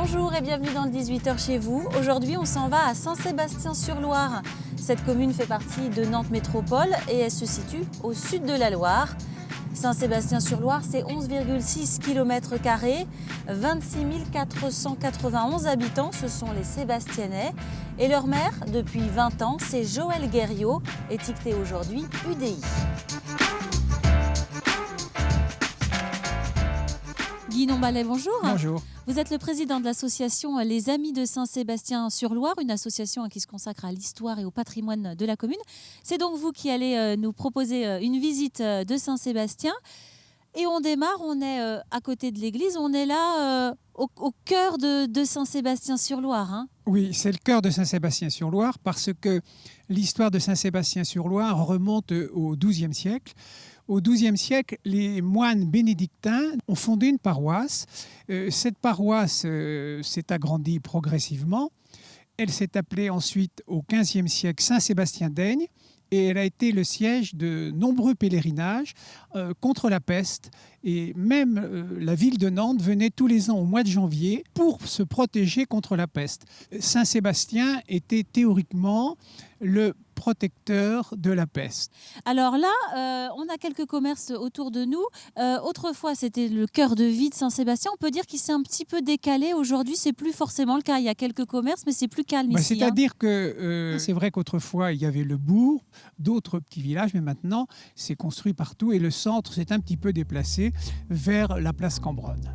Bonjour et bienvenue dans le 18h chez vous. Aujourd'hui, on s'en va à Saint-Sébastien-sur-Loire. Cette commune fait partie de Nantes Métropole et elle se situe au sud de la Loire. Saint-Sébastien-sur-Loire, c'est 11,6 km², 26 491 habitants, ce sont les Sébastianais. Et leur maire, depuis 20 ans, c'est Joël Guerriau, étiqueté aujourd'hui UDI. Guy Nombalet, bonjour. Bonjour. Vous êtes le président de l'association Les Amis de Saint-Sébastien-sur-Loire, une association qui se consacre à l'histoire et au patrimoine de la commune. C'est donc vous qui allez nous proposer une visite de Saint-Sébastien. Et on démarre, on est à côté de l'église, on est là au cœur de Saint-Sébastien-sur-Loire. Hein. Oui, c'est le cœur de Saint-Sébastien-sur-Loire parce que l'histoire de Saint-Sébastien-sur-Loire remonte au XIIe siècle. Au XIIe siècle, les moines bénédictins ont fondé une paroisse. Cette paroisse s'est agrandie progressivement. Elle s'est appelée ensuite au XVe siècle Saint-Sébastien-d'Aigne et elle a été le siège de nombreux pèlerinages contre la peste. Et même la ville de Nantes venait tous les ans au mois de janvier pour se protéger contre la peste. Saint-Sébastien était théoriquement le protecteur de la peste. Alors là, on a quelques commerces autour de nous. Autrefois, c'était le cœur de vie de Saint-Sébastien. On peut dire qu'il s'est un petit peu décalé. Aujourd'hui, c'est plus forcément le cas. Il y a quelques commerces, mais c'est plus calme ici. C'est-à-dire que c'est vrai qu'autrefois, il y avait le bourg, d'autres petits villages, mais maintenant, c'est construit partout et le centre s'est un petit peu déplacé vers la place Cambronne.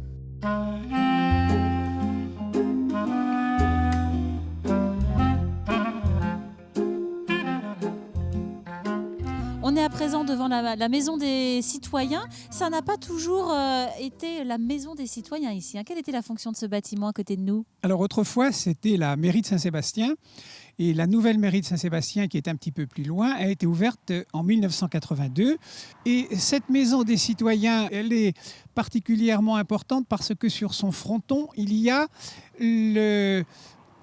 On est à présent devant la maison des citoyens. Ça n'a pas toujours été la maison des citoyens ici. Hein. Quelle était la fonction de ce bâtiment à côté de nous? Alors autrefois, c'était la mairie de Saint-Sébastien. Et la nouvelle mairie de Saint-Sébastien, qui est un petit peu plus loin, a été ouverte en 1982. Et cette maison des citoyens, elle est particulièrement importante parce que sur son fronton, il y a le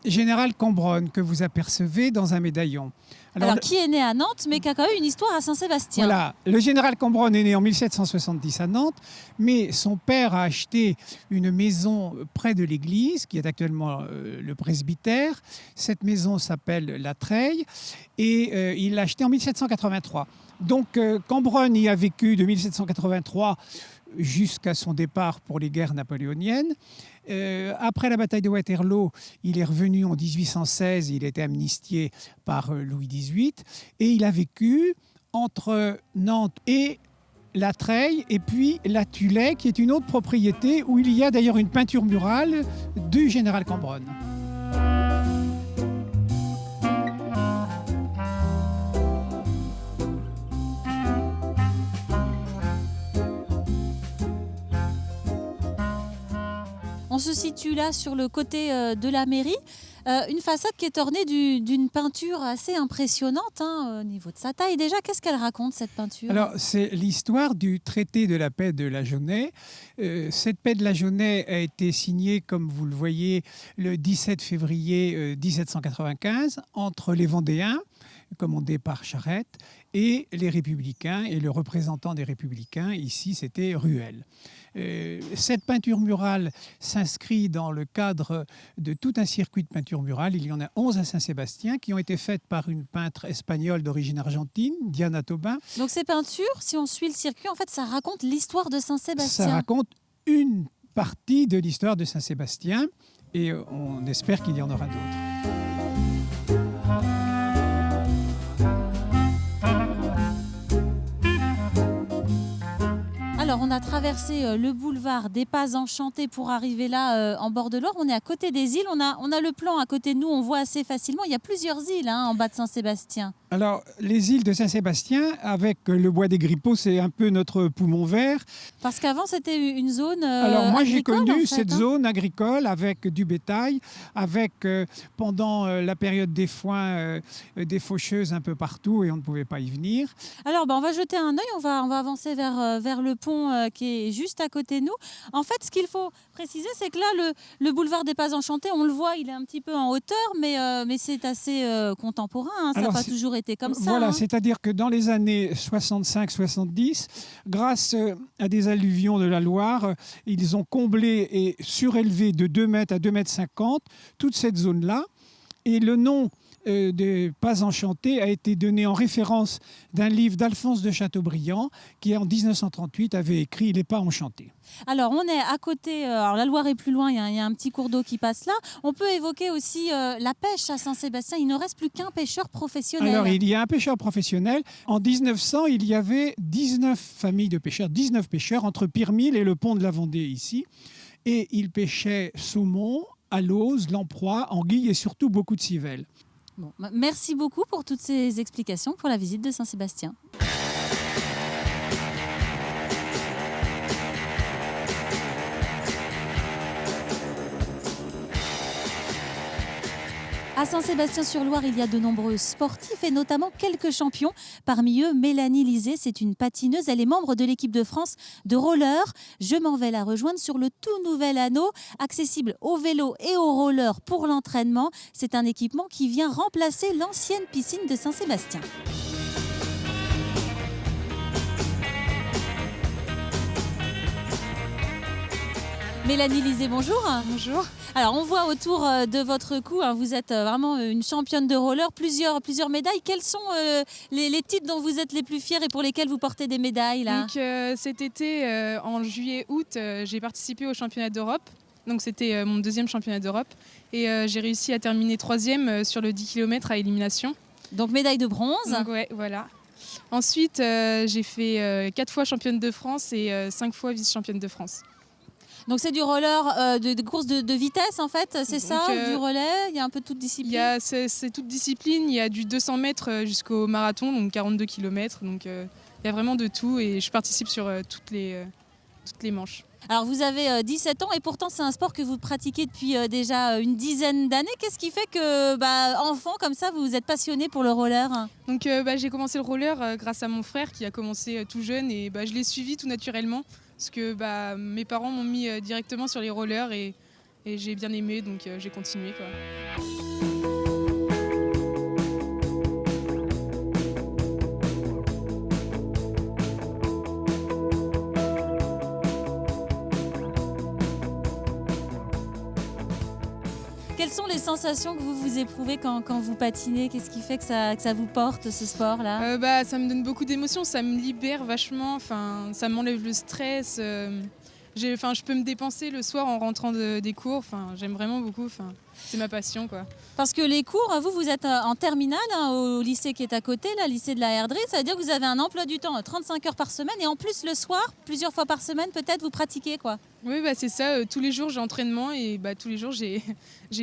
général Cambronne que vous apercevez dans un médaillon. Alors, qui est né à Nantes, mais qui a quand même une histoire à Saint-Sébastien. Voilà, le général Cambronne est né en 1770 à Nantes, mais son père a acheté une maison près de l'église, qui est actuellement le presbytère. Cette maison s'appelle La Treille, et il l'a achetée en 1783. Donc Cambronne y a vécu de 1783 jusqu'à son départ pour les guerres napoléoniennes. Après la bataille de Waterloo, il est revenu en 1816, il a été amnistié par Louis XVIII, et il a vécu entre Nantes et La Treille, et puis La Tulay, qui est une autre propriété, où il y a d'ailleurs une peinture murale du général Cambronne. On se situe là sur le côté de la mairie, une façade qui est ornée d'une peinture assez impressionnante au niveau de sa taille. Déjà, qu'est-ce qu'elle raconte, cette peinture? Alors, c'est l'histoire du traité de la paix de la Jaunais. Cette paix de la Jaunais a été signée, comme vous le voyez, le 17 février 1795 entre les Vendéens, commandés par Charette, et les Républicains, et le représentant des Républicains, ici, c'était Ruel. Cette peinture murale s'inscrit dans le cadre de tout un circuit de peinture murale. Il y en a 11 à Saint-Sébastien qui ont été faites par une peintre espagnole d'origine argentine, Diana Tobin. Donc ces peintures, si on suit le circuit, en fait, ça raconte l'histoire de Saint-Sébastien. Ça raconte une partie de l'histoire de Saint-Sébastien et on espère qu'il y en aura d'autres. Alors, on a traversé le boulevard des Pas Enchantés pour arriver là en bord de Loire. On est à côté des îles. On a le plan à côté de nous. On voit assez facilement. Il y a plusieurs îles en bas de Saint-Sébastien. Alors, les îles de Saint-Sébastien, avec le bois des Grippeaux, c'est un peu notre poumon vert. Parce qu'avant, c'était une zone Alors, moi, j'ai connu cette zone agricole avec du bétail, avec, pendant la période des foins, des faucheuses un peu partout et on ne pouvait pas y venir. Alors, on va jeter un œil. On va avancer vers le pont qui est juste à côté de nous. En fait, ce qu'il faut préciser, c'est que là, le boulevard des Pas Enchantés, on le voit, il est un petit peu en hauteur, mais c'est assez contemporain. Hein, ça n'a pas toujours été comme ça. Voilà, hein. c'est-à-dire que dans les années 65-70, grâce à des alluvions de la Loire, ils ont comblé et surélevé de 2 mètres à 2,50 mètres toute cette zone-là. Et le nom des Pas Enchantés a été donné en référence d'un livre d'Alphonse de Chateaubriand qui, en 1938, avait écrit « Les Pas Enchantés ». Alors, on est à côté, alors la Loire est plus loin, il y a un petit cours d'eau qui passe là. On peut évoquer aussi la pêche à Saint-Sébastien. Il ne reste plus qu'un pêcheur professionnel. Alors, il y a un pêcheur professionnel. En 1900, il y avait 19 familles de pêcheurs, 19 pêcheurs entre Pirmil et le pont de la Vendée ici. Et ils pêchaient saumon, alose, lamproie, anguille et surtout beaucoup de civelles. Bon, merci beaucoup pour toutes ces explications pour la visite de Saint-Sébastien. À Saint-Sébastien-sur-Loire, il y a de nombreux sportifs et notamment quelques champions. Parmi eux, Mélanie Lisée, c'est une patineuse. Elle est membre de l'équipe de France de roller. Je m'en vais la rejoindre sur le tout nouvel anneau, accessible au vélo et au roller pour l'entraînement. C'est un équipement qui vient remplacer l'ancienne piscine de Saint-Sébastien. Mélanie Lisée, bonjour. Bonjour. Alors, on voit autour de votre cou, hein, vous êtes vraiment une championne de roller, plusieurs médailles. Quels sont les titres dont vous êtes les plus fiers et pour lesquels vous portez des médailles là ? Donc, cet été, en juillet-août, j'ai participé au championnat d'Europe. Donc, c'était mon deuxième championnat d'Europe. Et j'ai réussi à terminer 3e sur le 10 km à élimination. Donc, médaille de bronze. Donc, ouais, voilà. Ensuite, j'ai fait 4 fois championne de France et 5 fois vice-championne de France. Donc c'est du roller, de course de vitesse en fait, c'est ça, du relais, il y a un peu de toute discipline. C'est toute discipline, il y a du 200 mètres jusqu'au marathon, donc 42 km, donc il y a vraiment de tout et je participe sur toutes les manches. Alors vous avez 17 ans et pourtant c'est un sport que vous pratiquez depuis déjà une dizaine d'années. Qu'est-ce qui fait que, enfant comme ça, vous êtes passionné pour le roller ? Donc j'ai commencé le roller grâce à mon frère qui a commencé tout jeune et je l'ai suivi tout naturellement. Parce que mes parents m'ont mis directement sur les rollers et j'ai bien aimé, donc j'ai continué, quoi. Quelles sont les sensations que vous éprouvez quand vous patinez ? Qu'est-ce qui fait que ça vous porte, ce sport-là ? Ça me donne beaucoup d'émotions, ça me libère vachement, ça m'enlève le stress. Je peux me dépenser le soir en rentrant des cours, j'aime vraiment beaucoup, c'est ma passion, quoi. Parce que les cours, vous êtes en terminale au lycée qui est à côté, là, lycée de la Herdrie, ça veut dire que vous avez un emploi du temps 35 heures par semaine et en plus le soir, plusieurs fois par semaine peut-être, vous pratiquez quoi. Oui, c'est ça, tous les jours j'ai entraînement et tous les jours j'ai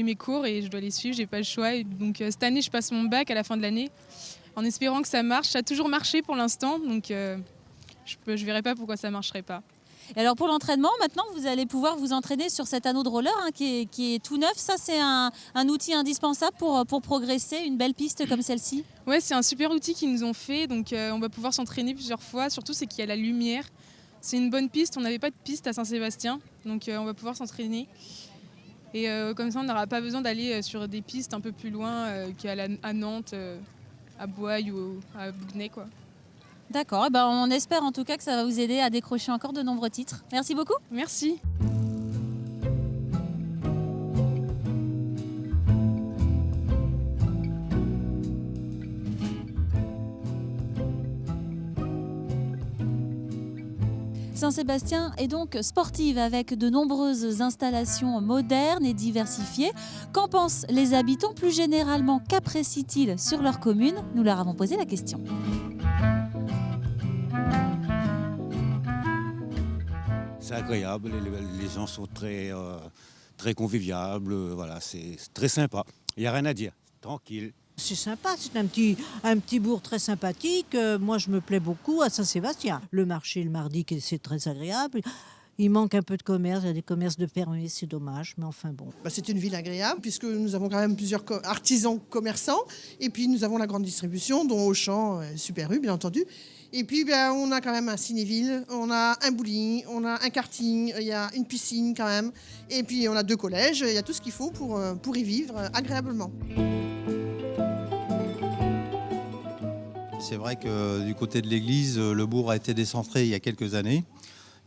mes cours et je dois les suivre, j'ai pas le choix. Et donc cette année je passe mon bac à la fin de l'année en espérant que ça marche, ça a toujours marché pour l'instant, donc je verrai pas pourquoi ça marcherait pas. Et alors pour l'entraînement, maintenant vous allez pouvoir vous entraîner sur cet anneau de roller qui est tout neuf. Ça c'est un outil indispensable pour progresser, une belle piste comme celle-ci. Ouais, c'est un super outil qu'ils nous ont fait, donc on va pouvoir s'entraîner plusieurs fois. Surtout c'est qu'il y a la lumière. C'est une bonne piste, on n'avait pas de piste à Saint-Sébastien, donc on va pouvoir s'entraîner. Et comme ça on n'aura pas besoin d'aller sur des pistes un peu plus loin qu'à Nantes, à Boye ou à Bougnay, quoi. D'accord, on espère en tout cas que ça va vous aider à décrocher encore de nombreux titres. Merci beaucoup. Merci. Saint-Sébastien est donc sportive avec de nombreuses installations modernes et diversifiées. Qu'en pensent les habitants plus généralement? Qu'apprécient-ils sur leur commune? Nous leur avons posé la question. C'est agréable, les gens sont très conviviables, voilà, c'est très sympa. Il n'y a rien à dire, tranquille. C'est sympa, c'est un petit bourg très sympathique. Moi, je me plais beaucoup à Saint-Sébastien. Le marché le mardi, c'est très agréable. Il manque un peu de commerce, il y a des commerces de permis, c'est dommage, mais enfin bon. C'est une ville agréable puisque nous avons quand même plusieurs artisans commerçants et puis nous avons la grande distribution dont Auchan, Super U bien entendu. Et puis on a quand même un cinéville, on a un bowling, on a un karting, il y a une piscine quand même. Et puis on a 2 collèges, il y a tout ce qu'il faut pour y vivre agréablement. C'est vrai que du côté de l'église, le bourg a été décentré il y a quelques années.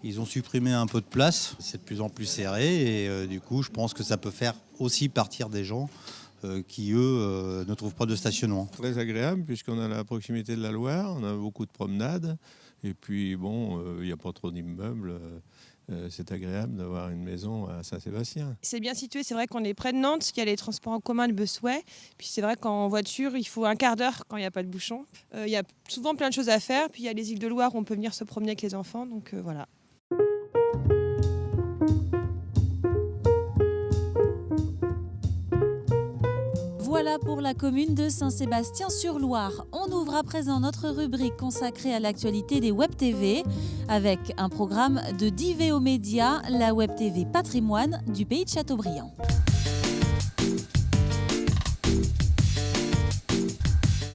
Ils ont supprimé un peu de place, c'est de plus en plus serré et du coup je pense que ça peut faire aussi partir des gens qui eux ne trouvent pas de stationnement. Très agréable puisqu'on a la proximité de la Loire, on a beaucoup de promenades et puis bon, il n'y a pas trop d'immeubles. C'est agréable d'avoir une maison à Saint-Sébastien. C'est bien situé, c'est vrai qu'on est près de Nantes, il y a les transports en commun, le busway. Puis c'est vrai qu'en voiture, il faut un quart d'heure quand il n'y a pas de bouchon. Il y a souvent plein de choses à faire. Puis il y a les îles de Loire où on peut venir se promener avec les enfants. Donc voilà. Voilà pour la commune de Saint-Sébastien-sur-Loire. On ouvre à présent notre rubrique consacrée à l'actualité des Web TV avec un programme de Diveo Média, la Web TV patrimoine du pays de Châteaubriand.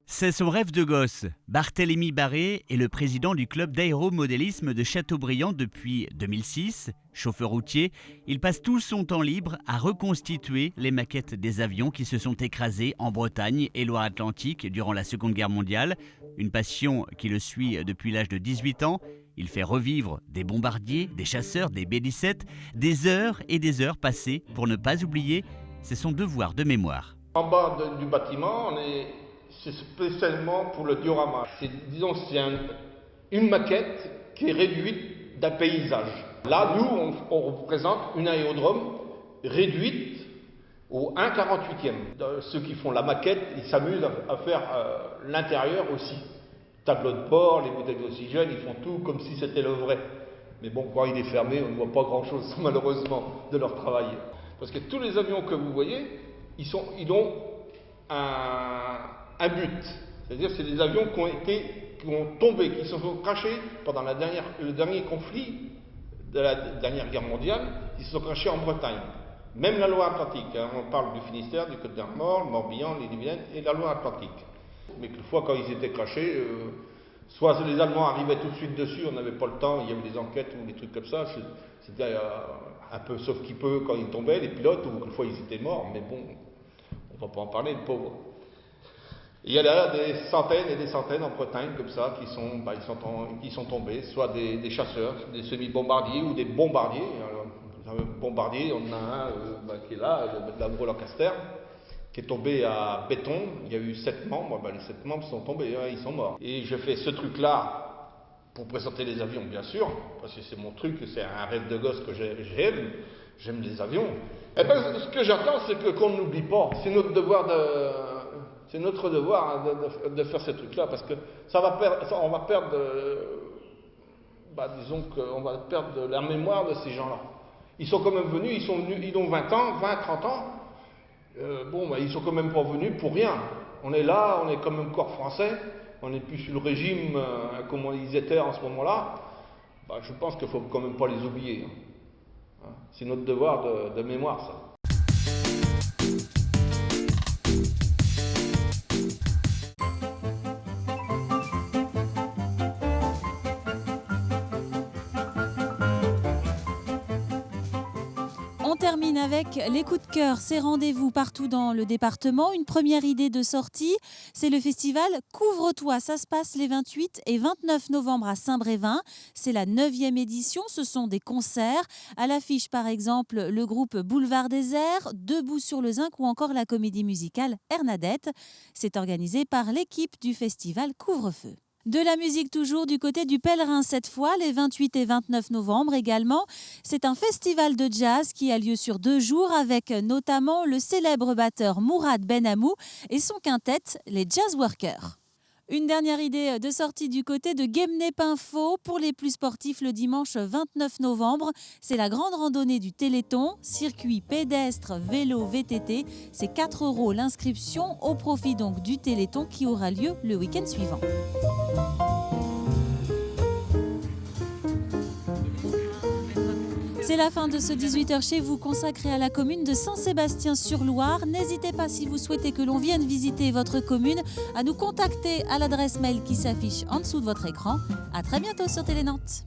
C'est son rêve de gosse. Barthélemy Barré est le président du club d'aéromodélisme de Châteaubriand depuis 2006. Chauffeur routier, il passe tout son temps libre à reconstituer les maquettes des avions qui se sont écrasés en Bretagne et Loire-Atlantique durant la Seconde Guerre mondiale. Une passion qui le suit depuis l'âge de 18 ans. Il fait revivre des bombardiers, des chasseurs, des B-17, des heures et des heures passées pour ne pas oublier. C'est son devoir de mémoire. En bas du bâtiment, c'est spécialement pour le diorama. C'est une maquette qui est réduite d'un paysage. Là, nous, on représente une aérodrome réduite au 1/48e. Ceux qui font la maquette, ils s'amusent à faire l'intérieur aussi. Tableau de bord, les bouteilles d'oxygène, ils font tout comme si c'était le vrai. Mais bon, quand il est fermé, on ne voit pas grand-chose, malheureusement, de leur travail. Parce que tous les avions que vous voyez, ils ont un but. C'est-à-dire que c'est des avions qui ont tombé, qui se sont crashés pendant le dernier conflit de la dernière guerre mondiale, ils se sont crashés en Bretagne. Même la Loire-Atlantique, on parle du Finistère, du Côte-d'Armor, le Morbihan, l'Ille-et-Vilaine et la Loire-Atlantique. Mais quelquefois, quand ils étaient crashés, soit les Allemands arrivaient tout de suite dessus, on n'avait pas le temps, il y avait des enquêtes ou des trucs comme ça. C'était un peu sauf qui peut quand ils tombaient, les pilotes, ou quelquefois ils étaient morts, mais bon, on ne va pas en parler, les pauvres. Il y a là des centaines et des centaines en Bretagne comme ça qui sont tombés, soit des chasseurs, des semi-bombardiers ou des bombardiers. Un bombardier, on en a un qui est là, le Lancaster, qui est tombé à Béton. Il y a eu 7 membres, les 7 membres sont tombés, ils sont morts. Et je fais ce truc-là pour présenter les avions, bien sûr, parce que c'est mon truc, c'est un rêve de gosse que j'aime les avions. Et ben, ce que j'attends, c'est qu'on n'oublie pas, c'est notre devoir de faire ces trucs-là, parce que on va perdre, disons qu'on va perdre la mémoire de ces gens-là. Ils sont quand même venus, ils ont 20 ans, 20, 30 ans. Ils sont quand même pas venus pour rien. On est là, on est quand même corps français, on n'est plus sous le régime comme ils étaient en ce moment-là. Je pense qu'il ne faut quand même pas les oublier. C'est notre devoir de mémoire, ça. On termine avec les coups de cœur, ces rendez-vous partout dans le département. Une première idée de sortie, c'est le festival Couvre-toi. Ça se passe les 28 et 29 novembre à Saint-Brévin. C'est la 9e édition, ce sont des concerts. À l'affiche par exemple le groupe Boulevard Désert, Debout sur le Zinc ou encore la comédie musicale Hernadette. C'est organisé par l'équipe du festival Couvre-feu. De la musique toujours du côté du Pèlerin cette fois, les 28 et 29 novembre également. C'est un festival de jazz qui a lieu sur 2 jours avec notamment le célèbre batteur Mourad Benamou et son quintet, les Jazz Workers. Une dernière idée de sortie du côté de Guémené-Pinfo pour les plus sportifs le dimanche 29 novembre. C'est la grande randonnée du Téléthon, circuit pédestre, vélo, VTT. C'est 4 € l'inscription au profit donc du Téléthon qui aura lieu le week-end suivant. C'est la fin de ce 18h chez vous consacré à la commune de Saint-Sébastien-sur-Loire. N'hésitez pas, si vous souhaitez que l'on vienne visiter votre commune, à nous contacter à l'adresse mail qui s'affiche en dessous de votre écran. À très bientôt sur Télé Nantes.